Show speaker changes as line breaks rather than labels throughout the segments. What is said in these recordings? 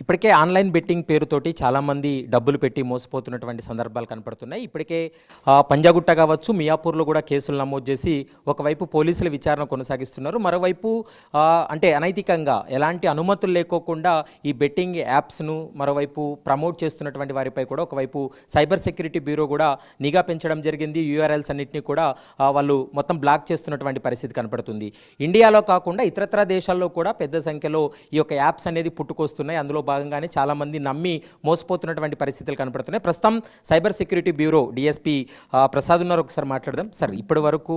ఇప్పటికే online betting పేరుతోటి చాలామంది డబ్బులు పెట్టి మోసపోతున్నటువంటి సందర్భాలు కనపడుతున్నాయి. ఇప్పటికే పంజాగుట్ట కావచ్చు, మియాపూర్‌లో కూడా కేసులు నమోదు చేసి ఒకవైపు పోలీసులు విచారణ కొనసాగిస్తున్నారు. మరోవైపు అంటే అనైతికంగా ఎలాంటి అనుమతులు లేకోకుండా ఈ బెట్టింగ్ యాప్స్‌ను మరోవైపు ప్రమోట్ చేస్తున్నటువంటి వారిపై కూడా ఒకవైపు సైబర్ సెక్యూరిటీ బ్యూరో కూడా నిఘా పెంచడం జరిగింది. యూఆర్ఎల్స్ అన్నిటిని కూడా వాళ్ళు మొత్తం బ్లాక్ చేస్తున్నటువంటి పరిస్థితి కనపడుతుంది. ఇండియాలో కాకుండా ఇతరత్ర దేశాల్లో కూడా పెద్ద సంఖ్యలో ఈ యొక్క యాప్స్ అనేది పుట్టుకొస్తున్నాయి. అందులో భాగంగానే చాలామంది నమ్మి మోసపోతున్నటువంటి పరిస్థితులు కనపడుతున్నాయి. ప్రస్తుతం cyber security bureau DSP Prasad ఉన్నారు. ఒకసారి మాట్లాడదాం. సార్, ఇప్పటి వరకు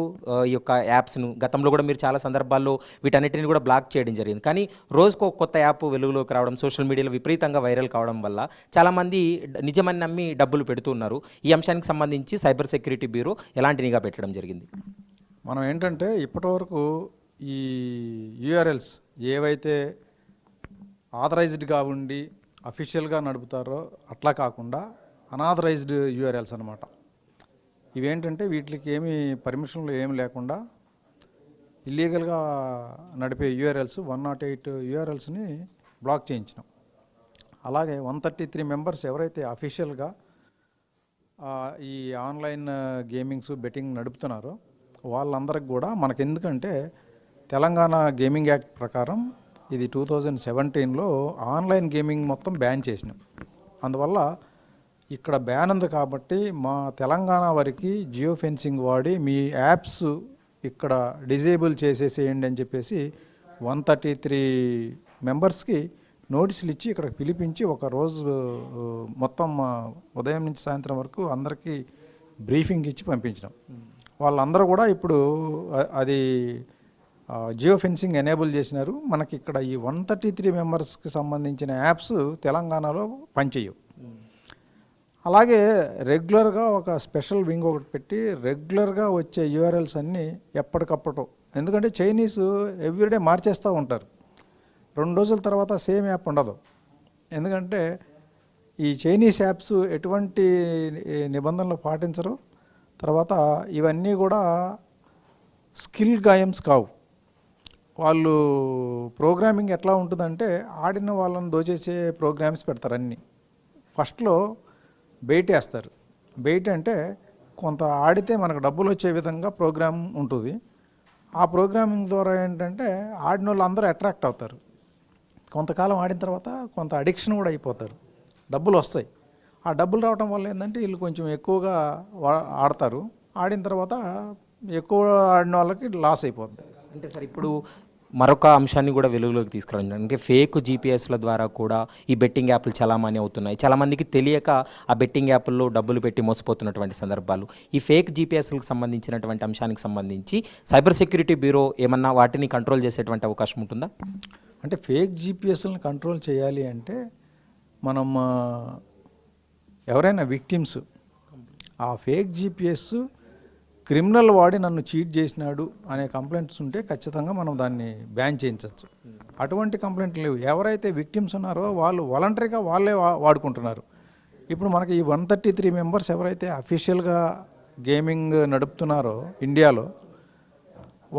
ఈ యొక్క యాప్స్ను గతంలో కూడా మీరు చాలా సందర్భాల్లో వీటన్నిటిని కూడా బ్లాక్ చేయడం జరిగింది. కానీ రోజుకు ఒక కొత్త యాప్ వెలుగులోకి రావడం, సోషల్ మీడియాలో విపరీతంగా వైరల్ కావడం వల్ల చాలామంది నిజమని నమ్మి డబ్బులు పెడుతున్నారు. ఈ అంశానికి సంబంధించి సైబర్ సెక్యూరిటీ బ్యూరో ఎలాంటి నిఘా పెట్టడం జరిగింది?
మనం ఏంటంటే ఇప్పటివరకు ఈ యూఆర్ఎల్స్ ఏవైతే ఆథరైజ్డ్గా ఉండి అఫీషియల్గా నడుపుతారో అట్లా కాకుండా అనాథరైజ్డ్ యూఆర్ఎల్స్ అనమాట. ఇవేంటంటే వీటికి ఏమీ పర్మిషన్లు ఏమి లేకుండా ఇల్లీగల్గా నడిపే యూఆర్ఎల్స్ 108 యూఆర్ఎల్స్ని బ్లాక్ చేయించినాం. అలాగే 133 మెంబర్స్ ఎవరైతే అఫీషియల్గా ఈ ఆన్లైన్ గేమింగ్స్ బెట్టింగ్ నడుపుతున్నారో వాళ్ళందరికి కూడా మనకెందుకంటే తెలంగాణ గేమింగ్ యాక్ట్ ప్రకారం ఇది 2017లో ఆన్లైన్ గేమింగ్ మొత్తం బ్యాన్ చేసినాం. అందువల్ల ఇక్కడ బ్యాన్ ఉంది కాబట్టి మా తెలంగాణ వరకు జియో ఫెన్సింగ్ వాడి మీ యాప్స్ ఇక్కడ డిజేబుల్ చేసేసేయండి అని చెప్పేసి 133 మెంబర్స్కి నోటీసులు ఇచ్చి ఇక్కడ పిలిపించి ఒక రోజు మొత్తం ఉదయం నుంచి సాయంత్రం వరకు అందరికీ బ్రీఫింగ్ ఇచ్చి పంపించినాం. వాళ్ళందరూ కూడా ఇప్పుడు అది జియో ఫెన్సింగ్ ఎనేబుల్ చేసినారు. మనకి ఇక్కడ ఈ 133 మెంబర్స్కి సంబంధించిన యాప్స్ తెలంగాణలో పనిచేయవు. అలాగే రెగ్యులర్గా ఒక స్పెషల్ వింగ్ ఒకటి పెట్టి రెగ్యులర్గా వచ్చే యూఆర్ఎల్స్ అన్నీ ఎప్పటికప్పుడు, ఎందుకంటే చైనీస్ ఎవ్రీడే మార్చేస్తూ ఉంటారు. 2 రోజుల తర్వాత సేమ్ యాప్ ఉండదు. ఎందుకంటే ఈ చైనీస్ యాప్స్ ఎటువంటి నిబంధనలు పాటించరు. తర్వాత ఇవన్నీ కూడా స్కిల్ గేమ్స్ కావు. వాళ్ళు ప్రోగ్రామింగ్ ఎట్లా ఉంటుందంటే ఆడిన వాళ్ళని దోచేసే ప్రోగ్రామ్స్ పెడతారు. అన్నీ ఫస్ట్లో బెయిట్ వేస్తారు. బెయిట్ అంటే కొంత ఆడితే మనకు డబ్బులు వచ్చే విధంగా ప్రోగ్రామ్ ఉంటుంది. ఆ ప్రోగ్రామింగ్ ద్వారా ఏంటంటే ఆడిన వాళ్ళు అందరూ అట్రాక్ట్ అవుతారు. కొంతకాలం ఆడిన తర్వాత కొంత అడిక్షన్ కూడా అయిపోతారు. డబ్బులు వస్తాయి. ఆ డబ్బులు రావడం వల్ల ఏంటంటే వీళ్ళు కొంచెం ఎక్కువగా ఆడతారు. ఆడిన తర్వాత ఎక్కువ ఆడిన వాళ్ళకి లాస్ అయిపోతుంది.
అంటే సార్, ఇప్పుడు మరొక అంశాన్ని కూడా వెలుగులోకి తీసుకురావడం అంటే ఫేక్ జీపీఎస్ల ద్వారా కూడా ఈ బెట్టింగ్ యాప్లు చాలామంది అవుతున్నాయి. చాలామందికి తెలియక ఆ బెట్టింగ్ యాప్ల్లో డబ్బులు పెట్టి మోసపోతున్నటువంటి సందర్భాలు. ఈ ఫేక్ జీపీఎస్లకు సంబంధించినటువంటి అంశానికి సంబంధించి సైబర్ సెక్యూరిటీ బ్యూరో ఏమన్నా వాటిని కంట్రోల్ చేసేటువంటి అవకాశం ఉంటుందా?
అంటే ఫేక్ జీపీఎస్లను కంట్రోల్ చేయాలి అంటే మనం ఎవరైనా విక్టిమ్స్ ఆ ఫేక్ జీపీఎస్ క్రిమినల్ వాడి నన్ను చీట్ చేసినాడు అనే కంప్లైంట్స్ ఉంటే ఖచ్చితంగా మనం దాన్ని బ్యాన్ చేయించవచ్చు. అటువంటి కంప్లైంట్లు లేవు. ఎవరైతే విక్టిమ్స్ ఉన్నారో వాళ్ళు వాలంటరీగా వాళ్ళే వాడుకుంటున్నారు. ఇప్పుడు మనకి ఈ 133 మెంబర్స్ ఎవరైతే అఫీషియల్గా గేమింగ్ నడుపుతున్నారో ఇండియాలో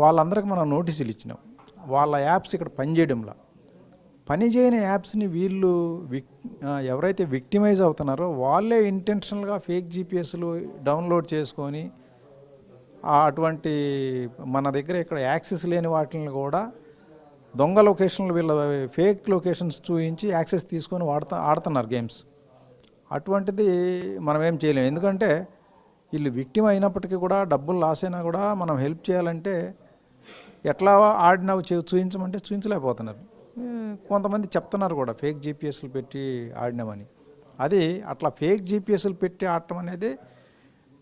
వాళ్ళందరికీ మనం నోటీసులు ఇచ్చినాం. వాళ్ళ యాప్స్ ఇక్కడ పనిచేయడంలా, పనిచేయని యాప్స్ని వీళ్ళు ఎవరైతే విక్టిమైజ్ అవుతున్నారో వాళ్ళే ఇంటెన్షనల్గా ఫేక్ జీపీఎస్లు డౌన్లోడ్ చేసుకొని అటువంటి మన దగ్గర ఇక్కడ యాక్సెస్ లేని వాటిని కూడా దొంగ లొకేషన్లు వీళ్ళ ఫేక్ లొకేషన్స్ చూపించి యాక్సెస్ తీసుకొని ఆడుతున్నారు గేమ్స్. అటువంటిది మనం ఏం చేయలేము. ఎందుకంటే వీళ్ళు విక్టిమ్ అయినప్పటికీ కూడా డబ్బులు లాస్ అయినా కూడా మనం హెల్ప్ చేయాలంటే ఎట్లా ఆడినావు చూపించమంటే చూపించలేకపోతున్నారు. కొంతమంది చెప్తున్నారు కూడా ఫేక్ జీపీఎస్లు పెట్టి ఆడినామని. అది అట్లా ఫేక్ జీపీఎస్లు పెట్టి ఆడటం అనేది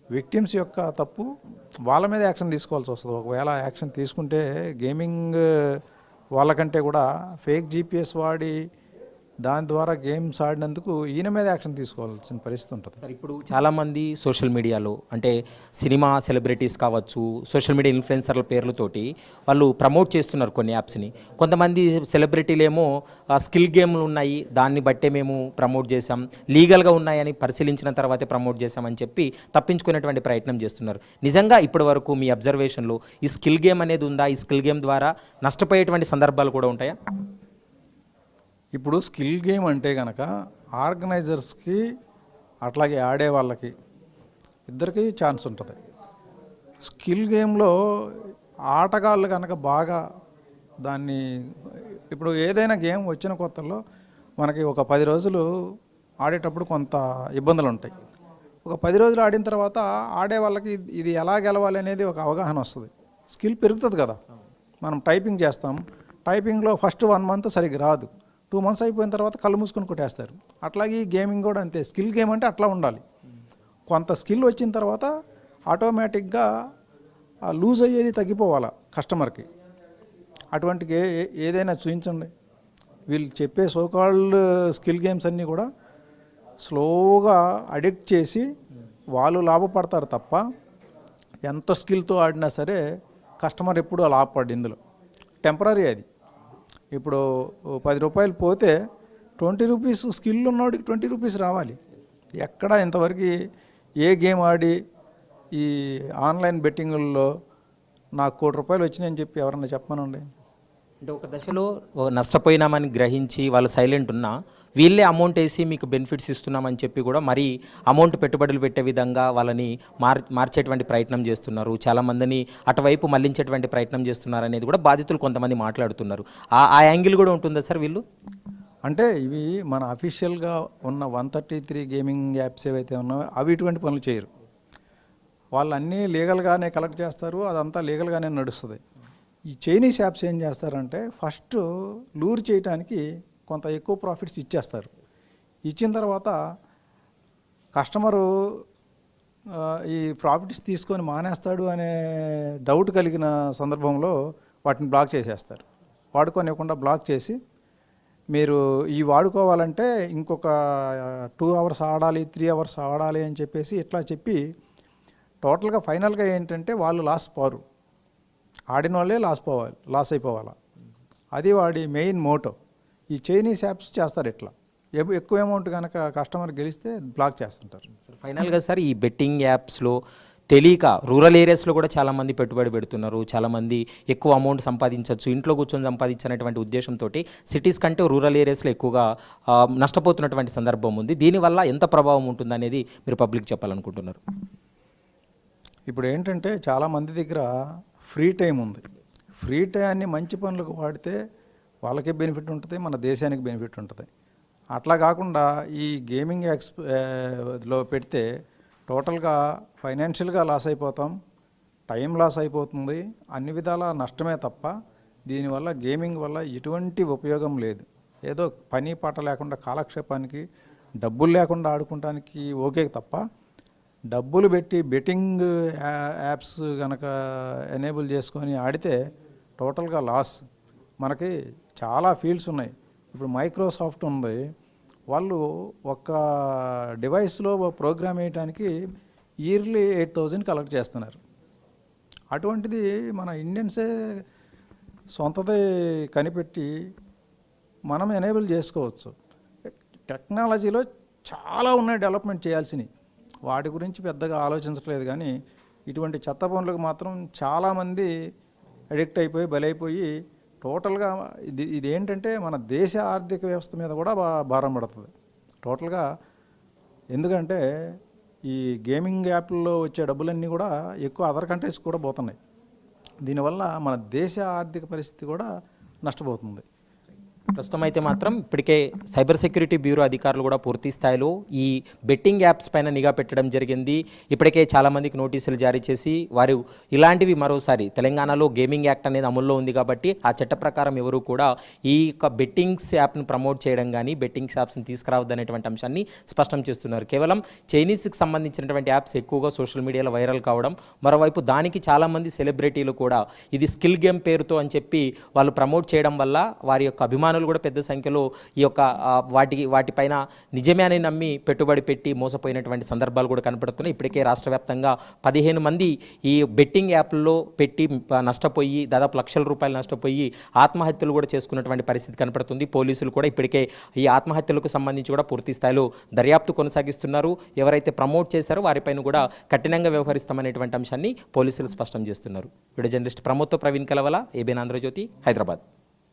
విక్టిమ్స్ యొక్క తప్పు. వాళ్ళ మీద యాక్షన్ తీసుకోవాల్సి వస్తుంది. ఒకవేళ యాక్షన్ తీసుకుంటే గేమింగ్ వాళ్ళకంటే కూడా ఫేక్ జీపీఎస్ వాడి దాని ద్వారా గేమ్స్ ఆడినందుకు ఈయన మీద యాక్షన్ తీసుకోవాల్సిన పరిస్థితి ఉంటుంది.
సార్, ఇప్పుడు చాలామంది సోషల్ మీడియాలో అంటే సినిమా సెలబ్రిటీస్ కావచ్చు, సోషల్ మీడియా ఇన్ఫ్లుయెన్సర్ల పేర్లతోటి వాళ్ళు ప్రమోట్ చేస్తున్నారు కొన్ని యాప్స్ని. కొంతమంది సెలబ్రిటీలేమో స్కిల్ గేమ్లు ఉన్నాయి, దాన్ని బట్టే మేము ప్రమోట్ చేసాం, లీగల్గా ఉన్నాయని పరిశీలించిన తర్వాతే ప్రమోట్ చేసామని చెప్పి తప్పించుకునేటువంటి ప్రయత్నం చేస్తున్నారు. నిజంగా ఇప్పటి వరకు మీ అబ్జర్వేషన్లో ఈ స్కిల్ గేమ్ అనేది ఉందా? ఈ స్కిల్ గేమ్ ద్వారా నష్టపోయేటువంటి సందర్భాలు కూడా ఉంటాయా?
ఇప్పుడు స్కిల్ గేమ్ అంటే కనుక ఆర్గనైజర్స్కి అట్లాగే ఆడే వాళ్ళకి ఇద్దరికి ఛాన్స్ ఉంటుంది. స్కిల్ గేమ్లో ఆటగాళ్ళు కనుక బాగా దాన్ని ఇప్పుడు ఏదైనా గేమ్ వచ్చిన కొత్తల్లో మనకి ఒక 10 రోజులు ఆడేటప్పుడు కొంత ఇబ్బందులు ఉంటాయి. ఒక 10 రోజులు ఆడిన తర్వాత ఆడే వాళ్ళకి ఇది ఎలా గెలవాలి అనేది ఒక అవగాహన వస్తుంది. స్కిల్ పెరుగుతుంది కదా. మనం టైపింగ్ చేస్తాం, టైపింగ్లో ఫస్ట్ 1 మంత్ సరిగ్గా రాదు, 2 మంత్స్ అయిపోయిన తర్వాత కళ్ళు మూసుకొని కొట్టేస్తారు. అట్లాగే ఈ గేమింగ్ కూడా అంతే. స్కిల్ గేమ్ అంటే అట్లా ఉండాలి. కొంత స్కిల్ వచ్చిన తర్వాత ఆటోమేటిక్గా లూజ్ అయ్యేది తగ్గిపోవాలా కస్టమర్కి. అటువంటి ఏదైనా చూపించండి. వీళ్ళు చెప్పే సోకాల్డ్ స్కిల్ గేమ్స్ అన్నీ కూడా స్లోగా అడిక్ట్ చేసి వాళ్ళు లాభపడతారు తప్ప ఎంత స్కిల్తో ఆడినా సరే కస్టమర్ ఎప్పుడు లాభపడ్డు. ఇందులో టెంపరీ అది. ఇప్పుడు 10 రూపాయలు పోతే 20 రూపీస్ స్కిల్ ఉన్నవాడికి 20 రూపీస్ రావాలి. ఎక్కడ ఇంతవరకు ఏ గేమ్ ఆడి ఈ ఆన్లైన్ బెట్టింగుల్లో నాకు ₹1,00,00,000 వచ్చినాయని చెప్పి ఎవరన్నా చెప్పమనండి.
అంటే ఒక దశలో నష్టపోయినామని గ్రహించి వాళ్ళు సైలెంట్ ఉన్నా వీళ్ళే అమౌంట్ వేసి మీకు బెనిఫిట్స్ ఇస్తున్నామని చెప్పి కూడా మరీ అమౌంట్ పెట్టుబడులు పెట్టే విధంగా వాళ్ళని మార్చేటువంటి ప్రయత్నం చేస్తున్నారు. చాలామందిని అటువైపు మళ్లించేటువంటి ప్రయత్నం చేస్తున్నారు అనేది కూడా బాధితులు కొంతమంది మాట్లాడుతున్నారు. ఆ యాంగిల్ కూడా ఉంటుందా సార్ వీళ్ళు?
అంటే ఇవి మన అఫీషియల్గా ఉన్న 133 గేమింగ్ యాప్స్ ఏవైతే ఉన్నాయో అవి ఇటువంటి పనులు చేయరు. వాళ్ళు అన్నీ లీగల్గానే కలెక్ట్ చేస్తారు, అదంతా లీగల్గానే నడుస్తుంది. ఈ చైనీస్ యాప్స్ ఏం చేస్తారంటే ఫస్ట్ లూర్ చేయడానికి కొంత ఎక్కువ ప్రాఫిట్స్ ఇచ్చేస్తారు. ఇచ్చిన తర్వాత కస్టమరు ఈ ప్రాఫిట్స్ తీసుకొని మానేస్తాడు అనే డౌట్ కలిగిన సందర్భంలో వాటిని బ్లాక్ చేసేస్తారు. వాడుకోనివ్వకుండా బ్లాక్ చేసి మీరు ఈ వాడుకోవాలంటే ఇంకొక 2 అవర్స్ ఆడాలి, 3 అవర్స్ ఆడాలి అని చెప్పేసి ఇట్లా చెప్పి టోటల్గా ఫైనల్గా ఏంటంటే వాళ్ళు లాస్ పోరు, ఆడిన వాళ్ళే లాస్ అయిపోవాలా. అది వాడి మెయిన్ మోటో. ఈ చైనీస్ యాప్స్ చేస్తారు ఇట్లా. ఎక్కువ అమౌంట్ కనుక కస్టమర్ గెలిస్తే బ్లాక్ చేస్తుంటారు.
ఫైనల్గా సార్ ఈ బెట్టింగ్ యాప్స్లో తెలియక రూరల్ ఏరియాస్లో కూడా చాలామంది పెట్టుబడి పెడుతున్నారు. చాలామంది ఎక్కువ అమౌంట్ సంపాదించవచ్చు, ఇంట్లో కూర్చొని సంపాదించినటువంటి ఉద్దేశంతో సిటీస్ కంటే రూరల్ ఏరియాస్లో ఎక్కువగా నష్టపోతున్నటువంటి సందర్భం ఉంది. దీనివల్ల ఎంత ప్రభావం ఉంటుందనేది మీరు పబ్లిక్ చెప్పాలనుకుంటున్నారు?
ఇప్పుడు ఏంటంటే చాలామంది దగ్గర ఫ్రీ టైం ఉంది. ఫ్రీ టైంని మంచి పనులకు వాడితే వాళ్ళకే బెనిఫిట్ ఉంటుంది, మన దేశానికి బెనిఫిట్ ఉంటుంది. అట్లా కాకుండా ఈ గేమింగ్ లో పెడితే టోటల్గా ఫైనాన్షియల్గా లాస్ అయిపోతాం, టైం లాస్ అయిపోతుంది, అన్ని విధాల నష్టమే తప్ప దీనివల్ల గేమింగ్ వల్ల ఎటువంటి ఉపయోగం లేదు. ఏదో పని పాట లేకుండా కాలక్షేపానికి డబ్బులు లేకుండా ఆడుకోవటానికి ఓకే తప్ప డబ్బులు పెట్టి బెట్టింగ్ యాప్స్ కనుక ఎనేబుల్ చేసుకొని ఆడితే టోటల్గా లాస్. మనకి చాలా ఫీల్డ్స్ ఉన్నాయి. ఇప్పుడు మైక్రోసాఫ్ట్ ఉంది, వాళ్ళు ఒక డివైస్లో ప్రోగ్రామ్ వేయడానికి ఇయర్లీ 8,000 కలెక్ట్ చేస్తున్నారు. అటువంటిది మన ఇండియన్సే సొంతది కనిపెట్టి మనం ఎనేబుల్ చేసుకోవచ్చు. టెక్నాలజీలో చాలా ఉన్నాయి డెవలప్మెంట్ చేయాల్సినవి, వాటి గురించి పెద్దగా ఆలోచించట్లేదు. కానీ ఇటువంటి చెత్త పనులకు మాత్రం చాలామంది అడిక్ట్ అయిపోయి బలైపోయి టోటల్గా ఇది ఏంటంటే మన దేశ ఆర్థిక వ్యవస్థ మీద కూడా భారం పడుతుంది టోటల్గా. ఎందుకంటే ఈ గేమింగ్ యాప్ల్లో వచ్చే డబ్బులన్నీ కూడా ఎక్కువ అదర్ కంట్రీస్ కూడా పోతున్నాయి. దీనివల్ల మన దేశ ఆర్థిక పరిస్థితి కూడా నష్టపోతుంది.
ప్రస్తుతం అయితే మాత్రం ఇప్పటికే సైబర్ సెక్యూరిటీ బ్యూరో అధికారులు కూడా పూర్తి స్థాయిలో ఈ బెట్టింగ్ యాప్స్ పైన నిఘా పెట్టడం జరిగింది. ఇప్పటికే చాలామందికి నోటీసులు జారీ చేసి వారు ఇలాంటివి మరోసారి తెలంగాణలో గేమింగ్ యాక్ట్ అనేది అమల్లో ఉంది కాబట్టి ఆ చట్ట ప్రకారం ఎవరు కూడా ఈ యొక్క బెట్టింగ్స్ యాప్ను ప్రమోట్ చేయడం కానీ బెట్టింగ్స్ యాప్స్ని తీసుకురావద్దనేటువంటి అంశాన్ని స్పష్టం చేస్తున్నారు. కేవలం చైనీస్కి సంబంధించినటువంటి యాప్స్ ఎక్కువగా సోషల్ మీడియాలో వైరల్ కావడం, మరోవైపు దానికి చాలామంది సెలబ్రిటీలు కూడా ఇది స్కిల్ గేమ్ పేరుతో అని చెప్పి వాళ్ళు ప్రమోట్ చేయడం వల్ల వారి యొక్క అభిమానులు కూడా పెద్ద సంఖ్యలో ఈ యొక్క వాటిపైన నిజమే అని నమ్మి పెట్టుబడి పెట్టి మోసపోయినటువంటి సందర్భాలు కూడా కనపడుతున్నాయి. ఇప్పటికే రాష్ట్ర వ్యాప్తంగా 15 మంది ఈ బెట్టింగ్ యాప్ల్లో పెట్టి నష్టపోయి దాదాపు ₹1,00,000 నష్టపోయి ఆత్మహత్యలు కూడా చేసుకున్నటువంటి పరిస్థితి కనపడుతుంది. పోలీసులు కూడా ఇప్పటికే ఈ ఆత్మహత్యలకు సంబంధించి కూడా పూర్తి స్థాయిలో దర్యాప్తు కొనసాగిస్తున్నారు. ఎవరైతే ప్రమోట్ చేశారో వారిపైన కూడా కఠినంగా వ్యవహరిస్తామనేటువంటి అంశాన్ని పోలీసులు స్పష్టం చేస్తున్నారు. వీడియో జర్నలిస్ట్ ప్రమోద్తో ప్రవీణ్ కలవల, ఏబిఎన్ ఆంధ్రజ్యోతి, హైదరాబాద్.